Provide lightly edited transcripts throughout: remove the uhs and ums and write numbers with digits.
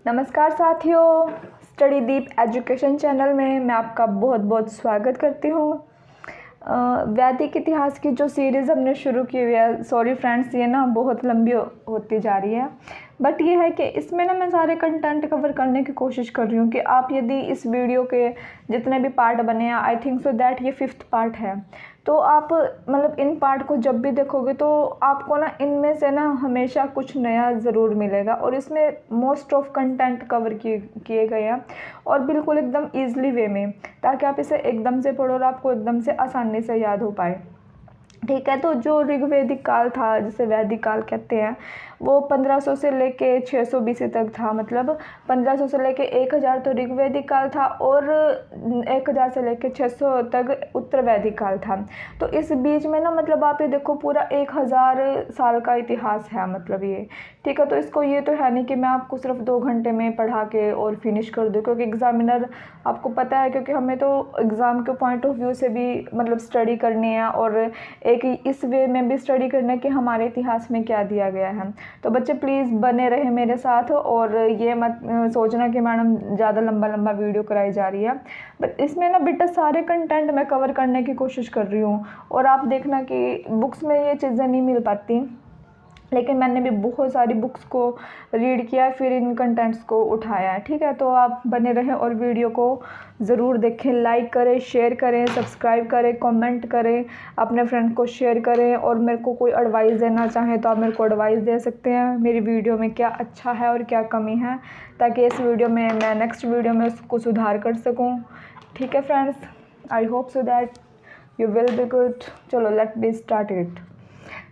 नमस्कार साथियों, स्टडी दीप education channel में मैं आपका बहुत बहुत स्वागत करती हूँ। वैदिक इतिहास की जो सीरीज़ हमने शुरू की हुई है, सॉरी फ्रेंड्स, ये ना बहुत लंबी होती जा रही है, बट ये है कि इसमें ना मैं सारे कंटेंट कवर करने की कोशिश कर रही हूँ कि आप यदि इस वीडियो के जितने भी पार्ट बने हैं, आई थिंक सो दैट ये 5th पार्ट है, तो आप मतलब इन पार्ट को जब भी देखोगे तो आपको ना इनमें से ना हमेशा कुछ नया ज़रूर मिलेगा। और इसमें मोस्ट ऑफ कंटेंट कवर किए गए हैं और बिल्कुल एकदम ईजिली वे में, ताकि आप इसे एकदम से पढ़ो और आपको एकदम से आसानी से याद हो पाए। ठीक है, तो जो ऋग्वैदिक काल था, जिसे वैदिक काल कहते हैं, वो 1500 से लेके 600 BC तक था। मतलब 1500 से लेके 1000 तो ऋग्वैदिक काल था और 1000 से लेके 600 तक उत्तर वैदिक काल था। तो इस बीच में ना मतलब आप ये देखो पूरा 1000 साल का इतिहास है, मतलब ये। ठीक है, तो इसको ये तो है नहीं कि मैं आपको सिर्फ 2 घंटे में पढ़ा के और फिनिश कर दूँ, क्योंकि एग्ज़ामिनर, आपको पता है, क्योंकि हमें तो एग्ज़ाम के पॉइंट ऑफ व्यू से भी मतलब स्टडी करनी है और एक इस वे में भी स्टडी करना कि हमारे इतिहास में क्या दिया गया है। तो बच्चे प्लीज़ बने रहे मेरे साथ और ये मत सोचना कि मैडम ज़्यादा लंबा लंबा वीडियो कराई जा रही है, बट इसमें ना बेटा सारे कंटेंट मैं कवर करने की कोशिश कर रही हूँ। और आप देखना कि बुक्स में ये चीज़ें नहीं मिल पाती, लेकिन मैंने भी बहुत सारी बुक्स को रीड किया, फिर इन कंटेंट्स को उठाया है। ठीक है, तो आप बने रहें और वीडियो को ज़रूर देखें, लाइक करें, शेयर करें, सब्सक्राइब करें, कमेंट करें, अपने फ्रेंड को शेयर करें। और मेरे को कोई एडवाइस देना चाहें तो आप मेरे को एडवाइस दे सकते हैं, मेरी वीडियो में क्या अच्छा है और क्या कमी है, ताकि इस वीडियो में मैं नेक्स्ट वीडियो में उसको सुधार कर सकूँ। ठीक है friends, I hope so that you will be good. चलो लेट बी स्टार्ट इट।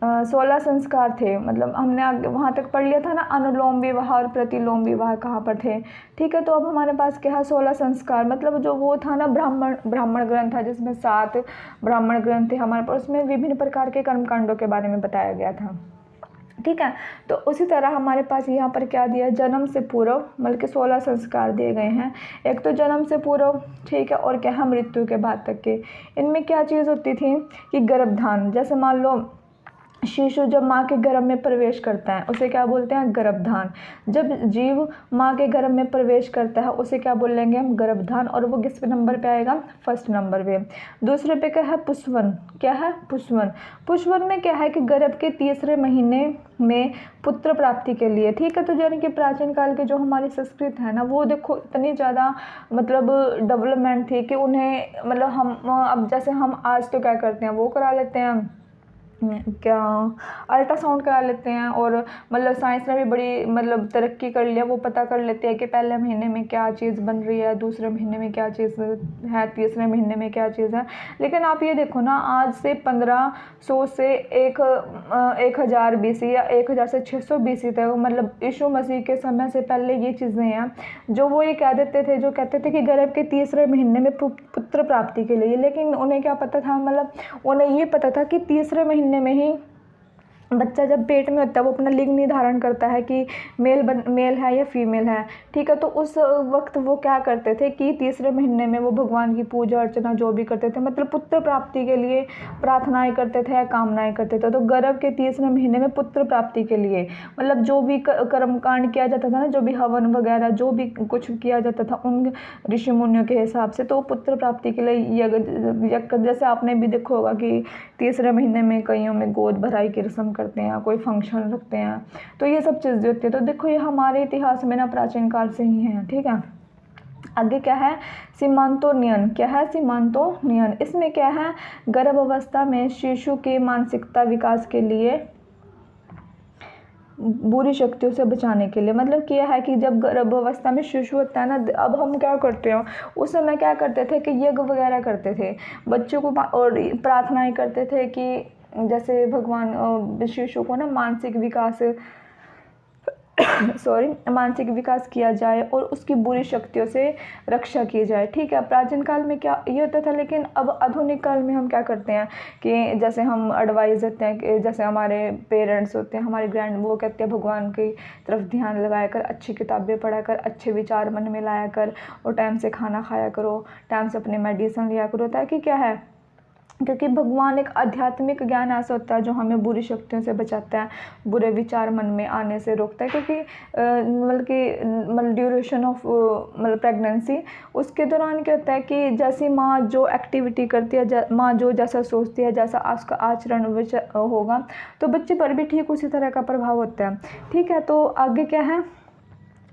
16 संस्कार थे, मतलब हमने आगे वहाँ तक पढ़ लिया था ना, अनुलोम विवाह और प्रतिलोम विवाह कहाँ पर थे। ठीक है, तो अब हमारे पास क्या है, 16 संस्कार। मतलब जो वो था ना ब्राह्मण ग्रंथ था, जिसमें 7 ब्राह्मण ग्रंथ थे हमारे पास, उसमें विभिन्न प्रकार के कर्मकांडों के बारे में बताया गया था। ठीक है, तो उसी तरह हमारे पास यहाँ पर क्या दिया, जन्म से पूर्व मतलब कि 16 संस्कार दिए गए हैं। एक तो जन्म से पूर्व, ठीक है, और क्या है मृत्यु के बाद तक के। इनमें क्या चीज़ होती थी कि गर्भधान, जैसे मान लो शिशु जब माँ के गर्भ में प्रवेश करता है उसे क्या बोलते हैं, गर्भधान। जब जीव माँ के गर्भ में प्रवेश करता है उसे क्या बोलेंगे हम, गर्भधान। और वो किस नंबर पे आएगा, 1st नंबर पे। दूसरे पे क्या है, पुष्वन। क्या है, पुष्वन। पुष्वन में क्या है कि गर्भ के 3रे महीने में पुत्र प्राप्ति के लिए। ठीक है, तो यानी कि प्राचीन काल के जो हमारी संस्कृत है ना, वो देखो इतनी ज़्यादा मतलब डेवलपमेंट थी कि उन्हें मतलब हम अब जैसे हम आज तो क्या करते हैं, वो करा लेते हैं, क्या अल्ट्रासाउंड करा लेते हैं। और मतलब साइंस ने भी बड़ी मतलब तरक्की कर लिया, वो पता कर लेते हैं कि पहले महीने में क्या चीज़ बन रही है, दूसरे महीने में क्या चीज़ है, तीसरे महीने में क्या चीज़ है। लेकिन आप ये देखो ना, आज से 1500 से 1000 BC या 1000 से 600 BC तक, मतलब यीशु मसीह के समय से पहले ये चीज़ें हैं जो वो ये कह देते थे, जो कहते थे कि गर्भ के 3रे महीने में पुत्र प्राप्ति के लिए। लेकिन उन्हें क्या पता था, मतलब उन्हें ये पता था कि 3रे महीने में ही बच्चा जब पेट में होता है वो अपना लिंग निर्धारण करता है कि मेल है या फीमेल है। ठीक है, तो उस वक्त वो क्या करते थे कि 3रे महीने में वो भगवान की पूजा अर्चना जो भी करते थे, मतलब पुत्र प्राप्ति के लिए प्रार्थनाएं करते थे या कामनाएं करते थे। तो गर्भ के 3रे महीने में पुत्र प्राप्ति के लिए मतलब जो भी कर्मकांड किया जाता था ना, जो भी हवन वगैरह जो भी कुछ किया जाता था उन ऋषि मुनियों के हिसाब से, तो पुत्र प्राप्ति के लिए यज्ञ, जैसे आपने भी देखा होगा कि 3रे महीने में कईयों में गोद भराई की रस्म करते हैं, कोई फंक्शन रखते हैं, तो ये सब चीज़ें होती है। तो देखो ये हमारे इतिहास में ना प्राचीन काल से ही है। ठीक है, आगे क्या है, सीमांतोन्नयन। क्या है, सीमांतोन्नयन। इसमें क्या है, गर्भ अवस्था में शिशु के मानसिकता विकास के लिए बुरी शक्तियों से बचाने के लिए। मतलब क्या है कि जब गर्भ अवस्था में शिशु होता है ना, अब हम क्या करते हैं, उस समय क्या करते थे कि यज्ञ वगैरह करते थे बच्चों को, और प्रार्थनाएं करते थे कि जैसे भगवान शिशु को ना मानसिक विकास मानसिक विकास किया जाए और उसकी बुरी शक्तियों से रक्षा की जाए। ठीक है, प्राचीन काल में क्या ये होता था, लेकिन अब आधुनिक काल में हम क्या करते हैं कि जैसे हम एडवाइस देते हैं कि जैसे हमारे पेरेंट्स होते हैं, हमारे वो कहते हैं भगवान की तरफ ध्यान लगाया कर, अच्छी किताबें पढ़ा कर, अच्छे विचार मन में लाया कर, और टाइम से खाना खाया करो, टाइम से अपने मेडिसिन लिया करो, ताकि क्या है क्योंकि भगवान एक आध्यात्मिक ज्ञान ऐसा होता है जो हमें बुरी शक्तियों से बचाता है, बुरे विचार मन में आने से रोकता है। क्योंकि मतलब ड्यूरेशन ऑफ मतलब प्रेगनेंसी, उसके दौरान क्या होता है कि जैसी माँ जो एक्टिविटी करती है, माँ जो जैसा सोचती है, जैसा उसका आचरण होगा, तो बच्चे पर भी ठीक उसी तरह का प्रभाव होता है। ठीक है, तो आगे क्या है,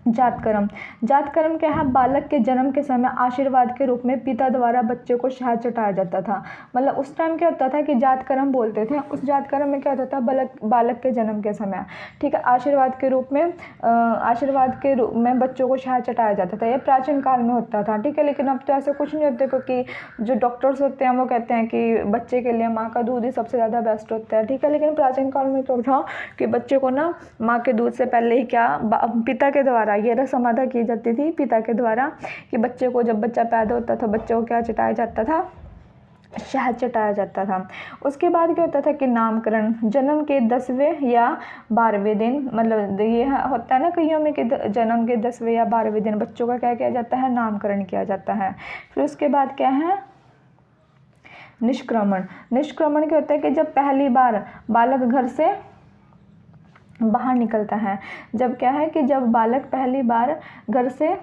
जातकर्म। जातकर्म क्या है, बालक के जन्म के समय आशीर्वाद के रूप में पिता द्वारा बच्चे को शहद चटाया जाता था। मतलब उस टाइम क्या होता था कि जातकर्म बोलते थे। उस जातकर्म में क्या होता था, बालक के जन्म के समय, ठीक है, आशीर्वाद के रूप में बच्चों को शहद चटाया जाता था। ये प्राचीन काल में होता था, ठीक है। लेकिन अब तो ऐसा कुछ नहीं होता, क्योंकि जो डॉक्टर्स होते हैं वो कहते हैं कि बच्चे के लिए माँ का दूध ही सबसे ज़्यादा बेस्ट होता है, ठीक है। लेकिन प्राचीन काल में तो था कि बच्चे को ना माँ के दूध से पहले ही क्या पिता के द्वारा ये रस्म अदा की जाती थी, पिता के द्वारा, कि बच्चे को जब बच्चा पैदा होता था बच्चे को क्या चटाया जाता था, शहद चटाया जाता था। उसके बाद क्या होता था कि नामकरण, जन्म के 10वें या 12वें दिन, मतलब ये होता है ना कईयों में कि जन्म के 10वें या 12वें दिन बच्चों का क्या किया जाता है, नामकरण किया जाता है। फिर उसके बाद क्या है, निष्क्रमण। निष्क्रमण क्या होता है कि जब पहली बार बालक घर से बाहर निकलता है। जब क्या है कि जब बालक पहली बार घर से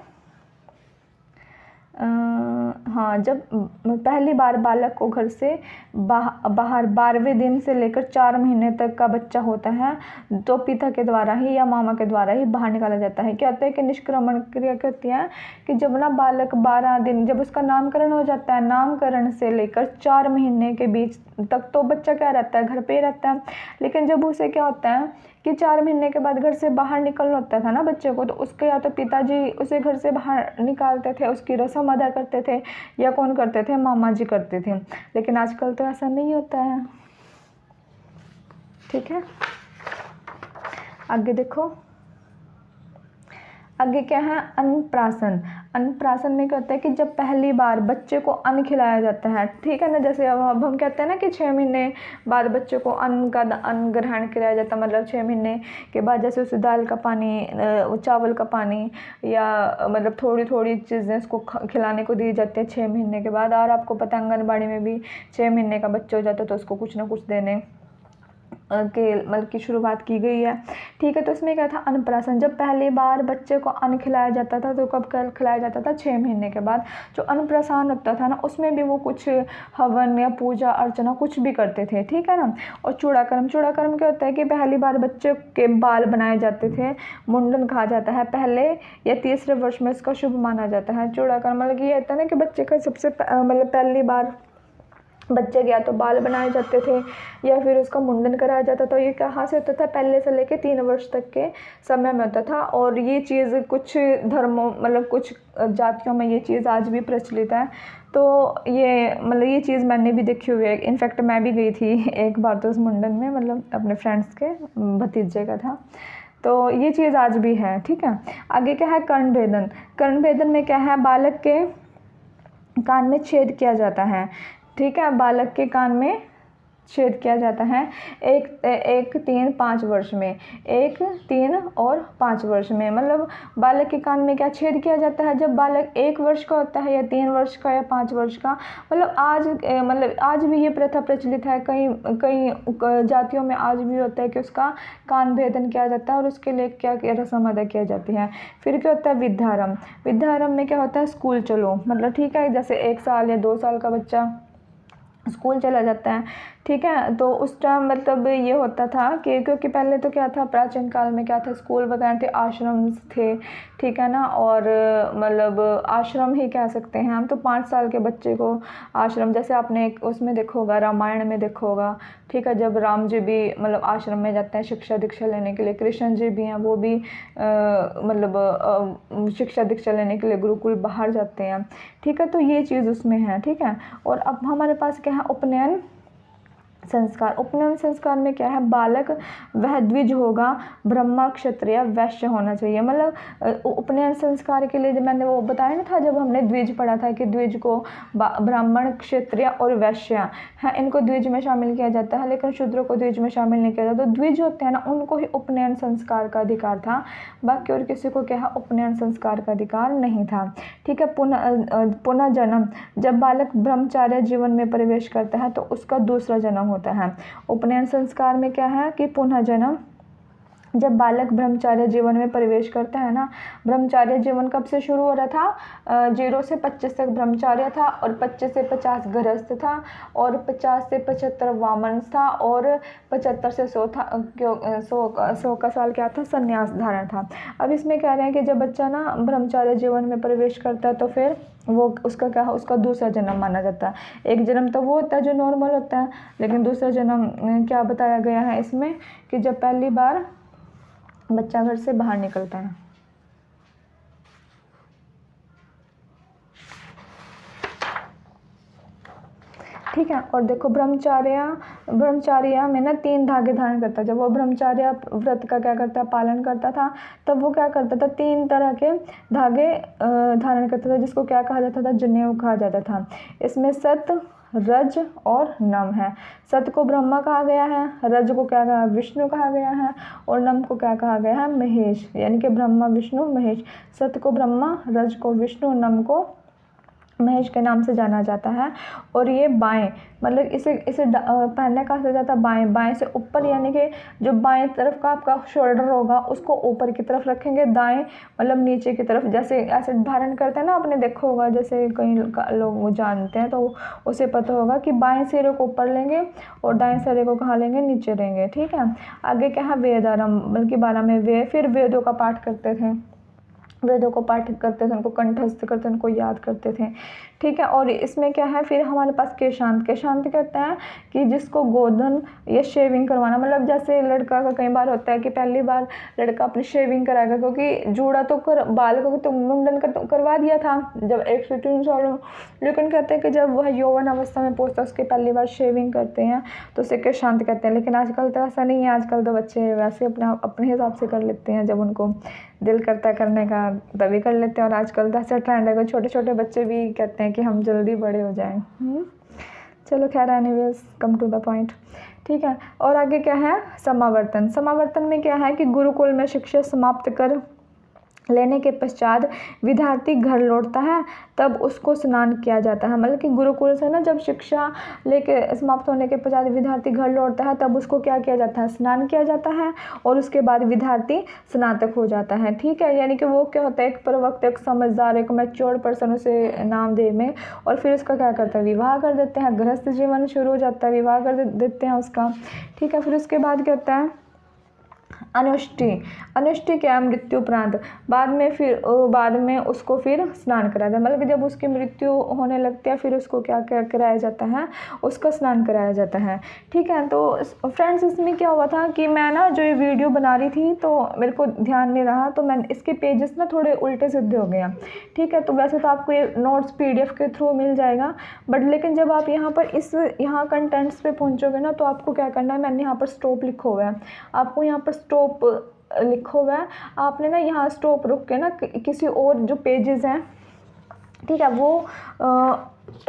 जब पहली बार बालक को घर से बाहर 12वें दिन से लेकर 4 महीने तक का बच्चा होता है, तो पिता के द्वारा ही या मामा के द्वारा ही बाहर निकाला जाता है। क्या होता है कि निष्क्रमण क्रिया क्या होती है कि जब ना बालक 12 दिन, जब उसका नामकरण हो जाता है, नामकरण से लेकर 4 महीने के बीच तक तो बच्चा क्या रहता है, घर पे ही रहता है। लेकिन जब उसे क्या होता है कि 4 महीने के बाद घर से बाहर निकलना होता था ना बच्चे को, तो उसके या तो पिताजी उसे घर से बाहर निकालते थे, उसकी रस्म अदा करते थे, या कौन करते थे, मामा जी करते थे। लेकिन आजकल तो ऐसा नहीं होता है, ठीक है। आगे देखो, आगे क्या है, अन्नप्राशन। अन्नप्राशन में क्या होता है कि जब पहली बार बच्चे को अन्न खिलाया जाता है, ठीक है ना। जैसे अब हम कहते हैं ना कि 6 महीने बाद बच्चे को अन्न ग्रहण कराया जाता है, मतलब 6 महीने के बाद जैसे उसे दाल का पानी, चावल का पानी, या मतलब थोड़ी थोड़ी चीज़ें उसको खिलाने को दी जाती है 6 महीने के बाद। और आपको पता है आंगनबाड़ी में भी 6 महीने का बच्चा हो जाता है तो उसको कुछ ना कुछ देने के मतलब की शुरुआत की गई है, ठीक है। तो इसमें क्या था, अन्नप्राशन। जब पहली बार बच्चे को अन्न खिलाया जाता था तो कब खिलाया जाता था, 6 महीने के बाद। जो अन्नप्राशन होता था ना, उसमें भी वो कुछ हवन या पूजा अर्चना कुछ भी करते थे, ठीक है ना। और चूड़ाकर्म। चूड़ाकर्म क्या होता है कि पहली बार बच्चे के बाल बनाए जाते थे, मुंडन कहा जाता है, पहले या तीसरे वर्ष में इसका शुभ माना जाता है। चूड़ाकर्म मतलब ये होता है ना कि बच्चे का सबसे मतलब पहली बार बच्चे के या तो बाल बनाए जाते थे या फिर उसका मुंडन कराया जाता था। ये कहाँ से होता था, पहले से लेके 3 वर्ष तक के समय में होता था। और ये चीज़ कुछ धर्मों मतलब कुछ जातियों में ये चीज़ आज भी प्रचलित है। तो ये मतलब ये चीज़ मैंने भी देखी हुई है। इनफैक्ट मैं भी गई थी एक बार तो उस मुंडन में, मतलब अपने फ्रेंड्स के भतीजे का था। तो ये चीज़ आज भी है, ठीक है। आगे क्या है, कर्णभेदन। कर्णभेदन में क्या है, बालक के कान में छेद किया जाता है, ठीक है। बालक के कान में छेद किया जाता है 1, 3, 5 वर्ष में, 1, 3 और 5 वर्ष में। मतलब बालक के कान में क्या छेद किया जाता है जब बालक 1 वर्ष का होता है, या 3 वर्ष का, या 5 वर्ष का। मतलब आज भी ये प्रथा प्रचलित है। कई जातियों में आज भी होता है कि उसका कान भेदन किया जाता है और उसके लिए क्या रस्म अदा किया जाती है। फिर क्या होता है, विद्यारंभ। विद्यारंभ में क्या होता है, स्कूल चलो, मतलब ठीक है, जैसे 1 साल या 2 साल का बच्चा स्कूल चला जाता है, ठीक है। तो उस टाइम मतलब ये होता था कि क्योंकि पहले तो क्या था, प्राचीन काल में क्या था, स्कूल वगैरह थे, आश्रम थे, ठीक है ना। और मतलब आश्रम ही कह सकते हैं हम। तो 5 साल के बच्चे को आश्रम, जैसे आपने उसमें देखा होगा, रामायण में देखा होगा, ठीक है, जब राम जी भी मतलब आश्रम में जाते हैं शिक्षा दीक्षा लेने के लिए, कृष्ण जी भी हैं, वो भी मतलब शिक्षा दीक्षा लेने के लिए गुरुकुल बाहर जाते हैं, ठीक है। तो ये चीज़ उसमें है, ठीक है। और अब हमारे पास क्या है, उपनयन संस्कार। उपनयन संस्कार में क्या है, बालक वह द्विज होगा, ब्रह्मा क्षत्रिय वैश्य होना चाहिए। मतलब उपनयन संस्कार के लिए जब मैंने वो बताया ना था, जब हमने द्विज पढ़ा था कि द्विज को ब्राह्मण क्षत्रिय और वैश्य है, इनको द्विज में शामिल किया जाता है, लेकिन शूद्रों को द्विज में शामिल नहीं किया जाता। तो द्विज होते हैं ना, उनको ही उपनयन संस्कार का अधिकार था, बाकी और किसी को क्या है, उपनयन संस्कार का अधिकार नहीं था। ठीक है। पुनः जन्म, जब बालक ब्रह्मचार्य जीवन में प्रवेश करता है तो उसका दूसरा जन्म होता है। उपनयन संस्कार में क्या है कि पुनः जन्म, जब बालक ब्रह्मचार्य जीवन में प्रवेश करता है ना, ब्रह्मचार्य जीवन कब से शुरू हो रहा था, 0 से 25 तक ब्रह्मचार्य था, और 25 से 50 गृहस्थ था, और 50 से 75 वामन था, और 75 से 100 था, 100 का साल क्या था, संन्यास धारण था। अब इसमें कह रहे हैं कि जब बच्चा ना ब्रह्मचार्य जीवन में प्रवेश करता है तो फिर वो उसका क्या है, उसका दूसरा जन्म माना जाता है। एक जन्म तो वो होता है जो नॉर्मल होता है, लेकिन दूसरा जन्म क्या बताया गया है इसमें कि जब पहली बार बच्चा घर से बाहर निकलता है। ठीक है। और देखो ब्रह्मचार्य में ना 3 धागे धारण करता है। जब वो ब्रह्मचार्य व्रत का क्या करता है, पालन करता था, तब वो क्या करता था, 3 तरह के धागे धारण करता था, जिसको क्या कहा जाता था, जनेऊ कहा जाता था। इसमें सत, रज और नम है। सत को ब्रह्मा कहा गया है, रज को क्या कहा, विष्णु कहा गया है, और नम को क्या कहा गया है, महेश, यानी कि ब्रह्मा विष्णु महेश। सत को ब्रह्मा, रज को विष्णु, नम को महेश के नाम से जाना जाता है। और ये बाएं, मतलब इसे पहनने का से जाता है बाएं से ऊपर, यानी कि जो बाएं तरफ का आपका शोल्डर होगा उसको ऊपर की तरफ रखेंगे, दाएं मतलब नीचे की तरफ, जैसे ऐसे धारण करते हैं ना, आपने देखा होगा, जैसे कई लोग वो जानते हैं तो उसे पता होगा कि बाएं सिरे को ऊपर लेंगे और दाएं सिरे को कहाँ लेंगे, नीचे लेंगे। ठीक है। आगे क्या है, वेद आरंभ, बल्कि 12 में वे फिर वेदों का पाठ करते थे, वेदों को पाठ करते थे, उनको कंठस्थ करते थे, उनको याद करते थे। ठीक है। और इसमें क्या है, फिर हमारे पास केशांत कहते हैं कि जिसको गोधन या शेविंग करवाना, मतलब जैसे लड़का का कई बार होता है कि पहली बार लड़का अपनी शेविंग कराएगा, क्योंकि जूड़ा तो बाल को तो मुंडन करवा दिया था जब 1 से 3 साल में, लेकिन कहते हैं कि जब वह यौवन अवस्था में पहुँचता है उसके पहली बार शेविंग करते हैं तो उसे केशांत कहते हैं। लेकिन आजकल तो ऐसा नहीं है, आजकल तो बच्चे वैसे अपने हिसाब से कर लेते हैं, जब उनको दिल करता है करने का तभी कर लेते हैं। और आजकल तो ऐसा ट्रेंड है कि छोटे छोटे बच्चे भी कहते हैं कि हम जल्दी बड़े हो जाएं। चलो खैर, anyways come to the point. ठीक है। और आगे क्या है, समावर्तन में क्या है कि गुरुकुल में शिक्षा समाप्त कर लेने के पश्चात विद्यार्थी घर लौटता है, तब उसको स्नान किया जाता है। मतलब कि गुरुकुल से ना जब शिक्षा लेके समाप्त होने के पश्चात विद्यार्थी घर लौटता है, तब उसको क्या किया जाता है, स्नान किया जाता है, और उसके बाद विद्यार्थी स्नातक हो जाता है। ठीक है। यानी कि वो क्या होता है, एक प्रवक्त, एक समझदार, एक मैच्योर पर्सन उसे नामदेव में, और फिर उसका क्या करता है, विवाह कर देते हैं, गृहस्थ जीवन शुरू हो जाता है, विवाह कर देते हैं उसका। ठीक है। फिर उसके बाद क्या होता है, अनुष्टि क्या है, मृत्यु उपरांत, बाद में उसको फिर स्नान कराया जाता है। मतलब कि जब उसकी मृत्यु होने लगती है फिर उसको क्या कराया जाता है, उसका स्नान कराया जाता है। ठीक है। तो फ्रेंड्स, इसमें क्या हुआ था कि मैं ना जो ये वीडियो बना रही थी तो मेरे को ध्यान नहीं रहा, तो मैंने इसके पेजेस ना थोड़े उल्टे सीधे हो गए। ठीक है। तो वैसे तो आपको ये नोट्स PDF के थ्रू मिल जाएगा, बट लेकिन जब आप यहाँ पर यहाँ कंटेंट्स पे पहुँचोगे ना, तो आपको क्या करना है, मैंने यहाँ पर स्टॉप लिखा हुआ है, आपको यहाँ पर स्टॉप लिखा हुआ है, आपने ना यहाँ स्टॉप रुक के ना किसी और जो पेजेस हैं, ठीक है, वो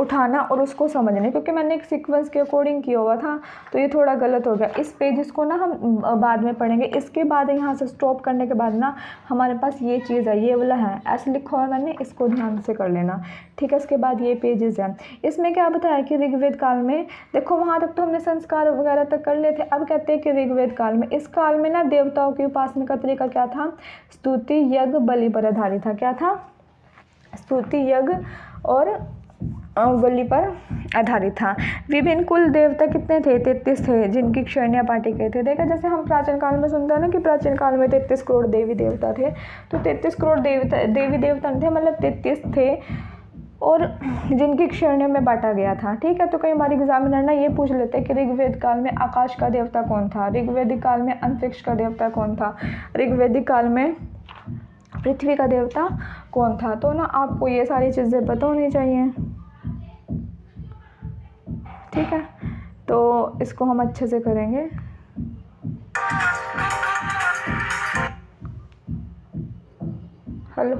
उठाना और उसको समझना, क्योंकि मैंने एक सीक्वेंस के अकॉर्डिंग किया हुआ था, तो ये थोड़ा गलत हो गया। इस पेजेस को ना हम बाद में पढ़ेंगे। इसके बाद यहाँ से स्टॉप करने के बाद ना हमारे पास ये चीज़ है, ये वाला है, ऐसे लिखा हुआ है मैंने, इसको ध्यान से कर लेना। ठीक है। इसके बाद ये पेजेस हैं, इसमें क्या बताया कि ऋग्वेद काल में, देखो वहाँ तक तो हमने संस्कार वगैरह तक कर लिए थे, अब कहते हैं कि ऋग्वेद काल में, इस काल में ना देवताओं की उपासना का तरीका क्या था, स्तुति, यज्ञ, बलि पर आधारित था। क्या था, स्तुति, यज्ञ और बलि पर आधारित था। विभिन्न कुल देवता कितने थे, 33 थे, जिनकी श्रेणियाँ बांटी गई थे। देखा, जैसे हम प्राचीन काल में सुनते हैं ना कि प्राचीन काल में 33 करोड़ देवी देवता थे, तो 33 करोड़ देवी देवता थे, मतलब 33 थे, और जिनकी श्रेणियों में बांटा गया था। ठीक है। तो कई बार एग्जामिनर ना ये पूछ लेते हैं कि ऋग्वेद काल में आकाश का देवता कौन था, ऋग्वेदिक काल में अंतरिक्ष का देवता कौन था, ऋग्वेदिक काल में पृथ्वी का देवता कौन था। तो ना आपको ये सारी चीज़ें पता होनी चाहिए। ठीक है। तो इसको हम अच्छे से करेंगे। हेलो।